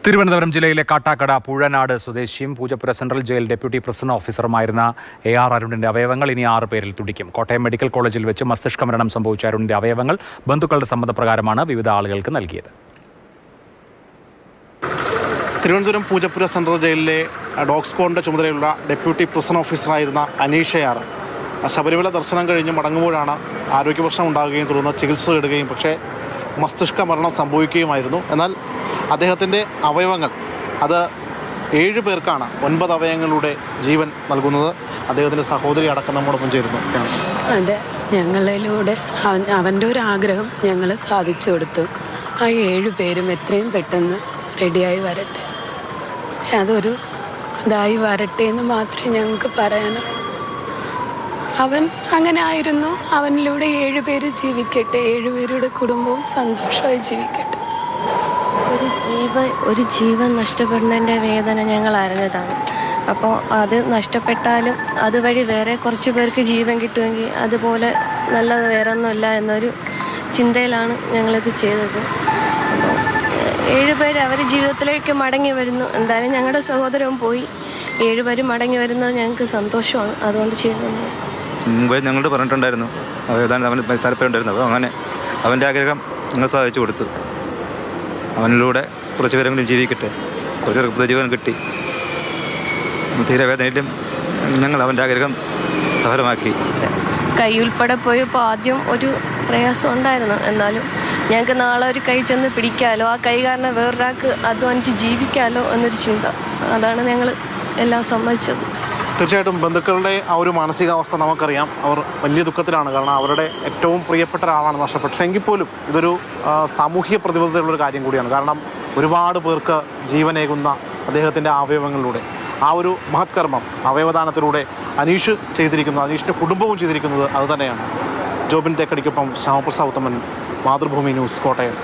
തിരുവനന്തപുരം ജില്ലയിലെ കാട്ടാക്കട പൂഴനാട് സ്വദേശിയും Poojappura central jail deputy prison ഓഫീസറുമായിരുന്ന AR അരുണിന്റെ അവയവങ്ങൾ ഇനി 6 പേരിൽ തുടിക്കും. കോട്ടയം മെഡിക്കൽ കോളേജിൽ വെച്ച് മസ്തിഷ്ക മരണം സംഭവിച്ച അരുണിന്റെ അവയവങ്ങൾ ബന്ധുക്കളുടെ സമ്മതപ്രകാരമാണ് വിവിധ ആളുകൾക്ക് നൽകിയത്. തിരുവനന്തപുരം പൂജപ്പുര സെൻട്രൽ ജയിലിലെ ഡോഗ് സ്ക്വാഡിൻ്റെ ചുമതലയുള്ള ഡെപ്യൂട്ടി പ്രിസൺ ഓഫീസറായിരുന്ന അനീഷ് AR ശബരിമല ദർശനം കഴിഞ്ഞ് മടങ്ങുമ്പോഴാണ് ആരോഗ്യപ്രശ്നം ഉണ്ടാകുകയും തുടർന്ന് ചികിത്സ തേടുകയും പക്ഷേ മസ്തിഷ്ക മരണം സംഭവിക്കുകയുമായിരുന്നു. എന്നാൽ അദ്ദേഹത്തിൻ്റെ അവയവങ്ങൾ അത് 7 പേർക്കാണ് 9 അവയവങ്ങളുടെ ജീവൻ നൽകുന്നത്. അദ്ദേഹത്തിൻ്റെ സഹോദരി അടക്കം നമ്മോടൊപ്പം ചേരുന്നു. അതെ, ഞങ്ങളിലൂടെ അവൻ്റെ ഒരു ആഗ്രഹം ഞങ്ങൾ സാധിച്ചു കൊടുത്തു. ആ 7 പേരും എത്രയും പെട്ടെന്ന് റെഡിയായി വരട്ടെ, അതൊരു ഇതായി വരട്ടെ എന്ന് മാത്രമേ ഞങ്ങൾക്ക് പറയാനുള്ളൂ. അവൻ അങ്ങനെ ആയിരുന്നു. അവനിലൂടെ 7 പേര് ജീവിക്കട്ടെ, 7 പേരുടെ കുടുംബവും സന്തോഷമായി ജീവിക്കട്ടെ. ഒരു ജീവൻ നഷ്ടപ്പെടുന്നതിൻ്റെ വേദന ഞങ്ങൾ അറിഞ്ഞതാണ്. അപ്പോൾ അത് നഷ്ടപ്പെട്ടാലും അതുവഴി വേറെ കുറച്ച് പേർക്ക് ജീവൻ കിട്ടുമെങ്കിൽ അതുപോലെ നല്ലത് വേറെ ഒന്നുമില്ല എന്നൊരു ചിന്തയിലാണ് ഞങ്ങളിത് ചെയ്തത്. അപ്പോൾ 7 പേര് അവർ ജീവിതത്തിലേക്ക് മടങ്ങി വരുന്നു. എന്തായാലും ഞങ്ങളുടെ സഹോദരവും പോയി, 7 പേര് മടങ്ങി വരുന്നത് ഞങ്ങൾക്ക് സന്തോഷമാണ്. അതുകൊണ്ട് ചെയ്യുന്നത് മുമ്പേ ഞങ്ങളോട് പറഞ്ഞിട്ടുണ്ടായിരുന്നു, അവന് താല്പര്യമുണ്ടായിരുന്നു. അപ്പോൾ അങ്ങനെ അവൻ്റെ ആഗ്രഹം ഞങ്ങൾ സാധിച്ചു കൊടുത്തു. അവനിലൂടെ കുറച്ച് പേരെങ്കിലും ജീവിക്കട്ടെ, കുറച്ച് പേർക്ക് പുതുജീവൻ കിട്ടി. തീരെ വേദനയിലും ഞങ്ങൾ അവൻ്റെ ആഗ്രഹം സഫലമാക്കി. കൈ ഉൾപ്പെടെ പോയപ്പോൾ ആദ്യം ഒരു പ്രയാസം ഉണ്ടായിരുന്നു. എന്നാലും ഞങ്ങൾക്ക് നാളെ ഒരു കൈ ചെന്ന് പിടിക്കാമല്ലോ, ആ കൈ കാരണം വേറൊരാൾക്ക് അധ്വാനിച്ച് ജീവിക്കാമല്ലോ എന്നൊരു ചിന്ത. അതാണ് ഞങ്ങൾ എല്ലാം സമ്മതിച്ചത്. തീർച്ചയായിട്ടും ബന്ധുക്കളുടെ ആ ഒരു മാനസികാവസ്ഥ നമുക്കറിയാം. അവർ വലിയ ദുഃഖത്തിലാണ്. കാരണം അവരുടെ ഏറ്റവും പ്രിയപ്പെട്ട ഒരാളാണ് നഷ്ടപ്പെട്ടത്. എങ്കിൽ പോലും ഇതൊരു സാമൂഹിക പ്രതിബദ്ധതയുള്ളൊരു കാര്യം കൂടിയാണ്. കാരണം ഒരുപാട് പേർക്ക് ജീവനേകുന്ന അദ്ദേഹത്തിൻ്റെ അവയവങ്ങളിലൂടെ ആ ഒരു മഹത്കർമ്മം അവയവദാനത്തിലൂടെ അനീഷ് ചെയ്തിരിക്കുന്നത്, അനീഷിൻ്റെ കുടുംബവും ചെയ്തിരിക്കുന്നത് അതുതന്നെയാണ്. ജോബിൻ തേക്കടിക്കൊപ്പം ശ്യാമപ്രസാദ് ഉത്തമൻ, മാതൃഭൂമി ന്യൂസ്, കോട്ടയം.